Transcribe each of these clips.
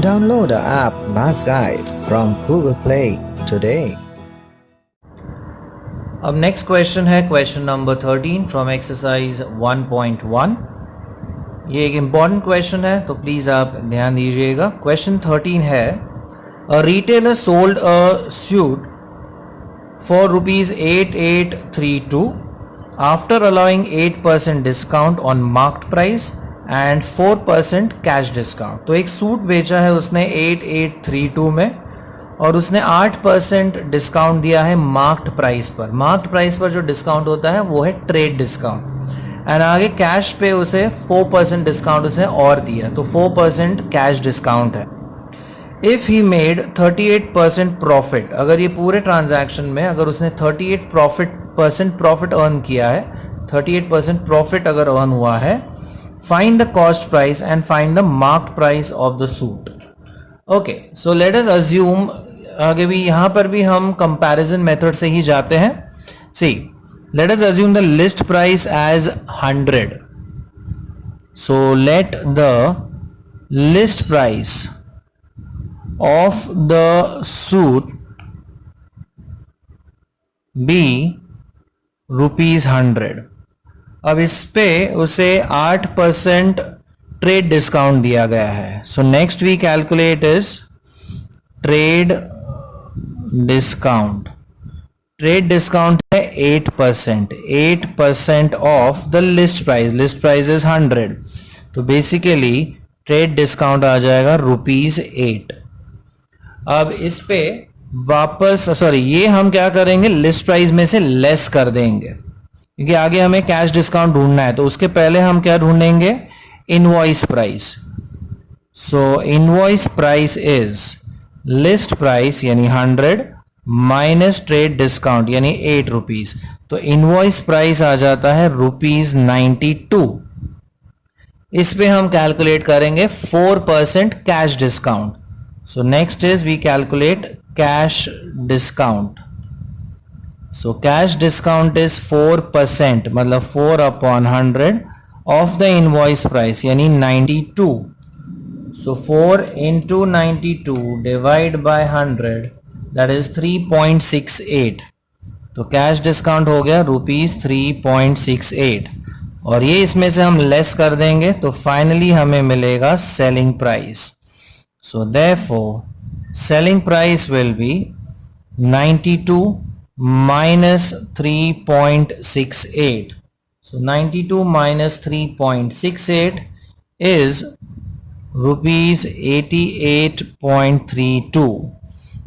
Download the app Maths Guide from Google Play today. अब next question है question number 13 from exercise 1.1. ये एक important question है तो प्लीज़ आप ध्यान दीजिएगा. क्वेश्चन 13 है a retailer sold a suit for ₹8832 after allowing 8% discount on marked price and 4% cash discount. तो एक सूट बेचा है उसने 8832 में और उसने 8% डिस्काउंट दिया है मार्क्ड प्राइस पर. मार्क्ड प्राइस पर जो डिस्काउंट होता है वो है ट्रेड डिस्काउंट एंड आगे कैश पे उसे 4% डिस्काउंट उसे और दिया तो 4% कैश डिस्काउंट है. इफ़ ही मेड 38% प्रॉफिट, अगर ये पूरे ट्रांजैक्शन में अगर उसने 38% प्रॉफिट अर्न किया है, 38% प्रॉफिट अगर अर्न हुआ है, find the cost price and find the marked price of the suit. Okay, so let us assume, आगे भी यहां पर भी हम कंपैरिजन मेथड से ही जाते हैं. See, let us assume the list price as 100. So let the list price of the suit be ₹100. अब इस पे उसे 8% ट्रेड डिस्काउंट दिया गया है. So next we calculate is trade discount. Trade discount है 8%. 8% off the list price. List price is 100. तो basically trade discount आ जाएगा ₹8. अब इस पे वापस ये हम क्या करेंगे, लिस्ट प्राइस में से लेस कर देंगे क्योंकि आगे हमें कैश डिस्काउंट ढूंढना है. तो उसके पहले हम क्या ढूंढेंगे, invoice price. So invoice price is list price यानी 100 माइनस ट्रेड डिस्काउंट यानी ₹8. तो इनवॉइस प्राइस आ जाता है ₹92. इस पे हम कैलकुलेट करेंगे 4% cash discount. So next is we calculate cash discount. So cash discount is 4%, मतलब 4/100 of the invoice price यानी 92. So 4 into 92 divide by 100, that is 3.68. तो कैश डिस्काउंट हो गया ₹3.68 और ये इसमें से हम लेस कर देंगे तो फाइनली हमें मिलेगा selling price. So therefore selling price will be 92 minus 3.68. So 92 minus 3.68 is ₹88.32.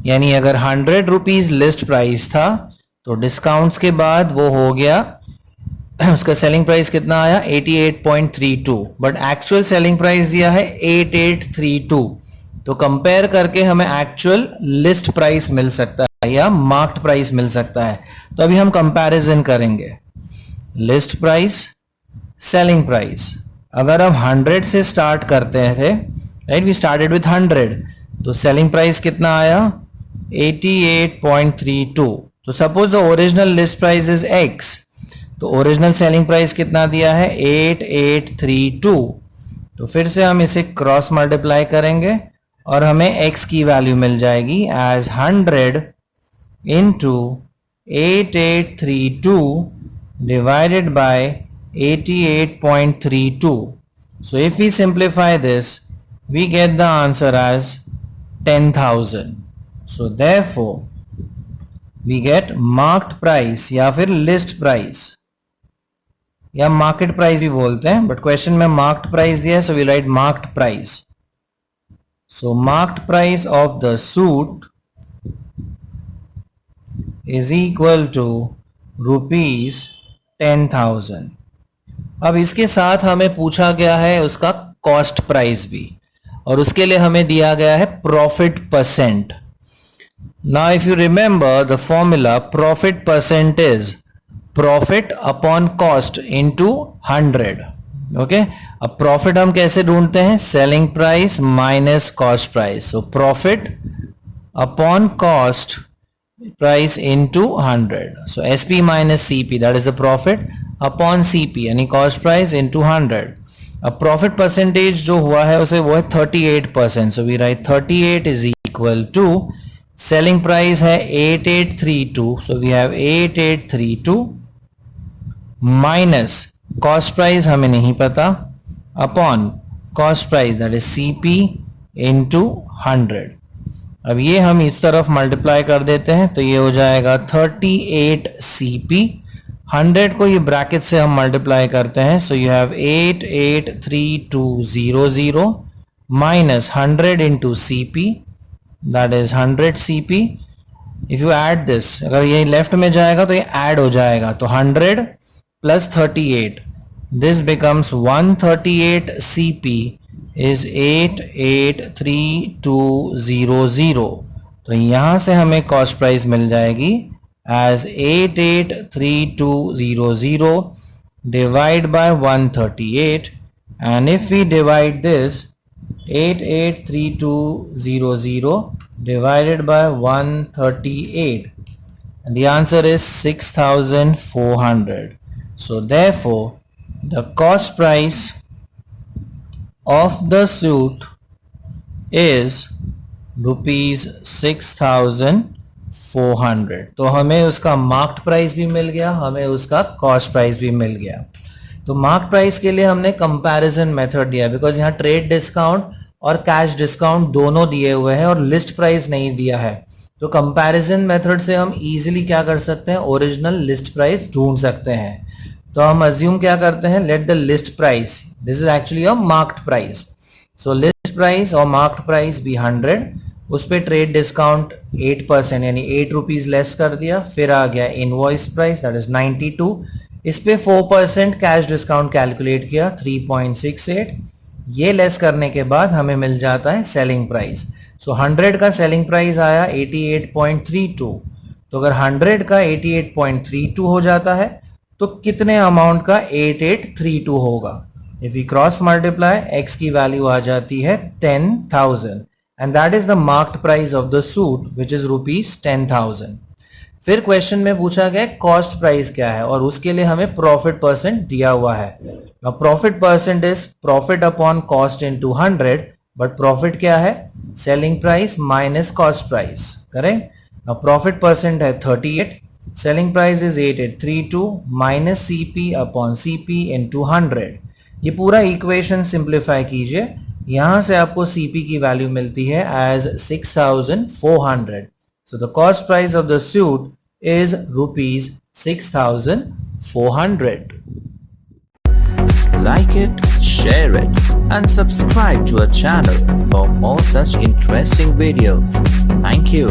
यानी अगर ₹100 लिस्ट प्राइस था तो डिस्काउंट्स के बाद वो हो गया उसका सेलिंग प्राइस कितना आया 88.32, बट एक्चुअल सेलिंग प्राइस दिया है 8832. तो कंपेयर करके हमें एक्चुअल लिस्ट प्राइस मिल सकता है या मार्क्ड प्राइस मिल सकता है. तो अभी हम कंपैरिजन करेंगे. List price, selling price. अगर हम 100 से स्टार्ट करते थे, राइट, वी स्टार्टेड विथ 100, तो सेलिंग प्राइस कितना आया 88.32. तो suppose the original list price is X, तो ओरिजिनल सेलिंग प्राइस कितना दिया है 8832. तो फिर से हम इसे क्रॉस मल्टीप्लाई करेंगे और हमें x की वैल्यू मिल जाएगी as 100 into 8832 divided by 88.32. So if we simplify this, we get the answer as 10,000. So therefore we get marked price या फिर list price या market price भी बोलते हैं, but question में marked price दिया है, so we write marked price. So marked price of the suit is equal to ₹10,000. अब इसके साथ हमें पूछा गया है उसका कॉस्ट प्राइस भी और उसके लिए हमें दिया गया है profit percent. Now if you remember the formula, profit percent is profit upon cost into 100. Okay, अब प्रॉफिट हम कैसे ढूंढते हैं, selling price minus cost price. So profit upon cost price into 100. So SP minus CP, that is the profit upon CP यानी cost price into 100. अब profit percentage जो हुआ है उसे वो है 38%. So we write 38 is equal to selling price है 8832. So we have 8832 minus cost price हमें नहीं पता upon cost price that is CP into 100. अब ये हम इस तरफ मल्टीप्लाई कर देते हैं तो ये हो जाएगा 38 CP. 100 को ये ब्रैकेट से हम मल्टीप्लाई करते हैं. So you have 883200 minus 100 into CP that is 100 CP. If you add this, अगर ये लेफ्ट में जाएगा तो ये ऐड हो जाएगा. तो 100 plus 38, this becomes 138 CP is 883200. तो यहां से हमें कॉस्ट प्राइस मिल जाएगी as 883200 divide by 138. And if we divide this 883200 divided by 138, and the answer is 6400. So therefore the cost price of the suit is rupees 6400. तो हमें उसका marked price भी मिल गया, हमें उसका कॉस्ट प्राइस भी मिल गया. तो मार्क्ड प्राइस के लिए हमने कंपैरिजन मेथड दिया बिकॉज यहाँ ट्रेड डिस्काउंट और कैश डिस्काउंट दोनों दिए हुए हैं और लिस्ट प्राइस नहीं दिया है. तो कंपैरिजन मेथड से हम इजीली क्या कर सकते हैं, ओरिजिनल लिस्ट प्राइस ढूंढ सकते हैं. तो हम अज्यूम क्या करते हैं, late the list price, this is actually a marked price. So list price और मार्क्ड प्राइस भी 100, उस पे ट्रेड डिस्काउंट 8% यानी 8 रुपीज लेस कर दिया. फिर आ गया इनवॉइस प्राइस दैट इज 92, इस पे 4% कैश डिस्काउंट कैलकुलेट किया 3.68. ये लेस करने के बाद हमें मिल जाता है सेलिंग प्राइस. सो 100 का सेलिंग प्राइस आया 88.32. तो अगर 100 का 88.32 हो जाता है तो कितने अमाउंट का 8832 होगा. If we cross multiply, x की वैल्यू आ जाती है 10,000 and that is the marked price of the suit which is rupees 10,000. फिर क्वेश्चन में पूछा गया कॉस्ट प्राइस क्या है और उसके लिए हमें प्रॉफिट परसेंट दिया हुआ है. Profit percent is profit upon cost into 100, but profit क्या है, selling price minus cost price. Correct. Profit percent है 38, selling price is 8832 minus CP upon CP into 100. ये पूरा इक्वेशन सिंप्लीफाई कीजिए, यहां से आपको CP की वैल्यू मिलती है as 6400. So the cost price of the suit is rupees 6,400. Like it, share it, and subscribe to our channel for more such interesting videos. Thank you.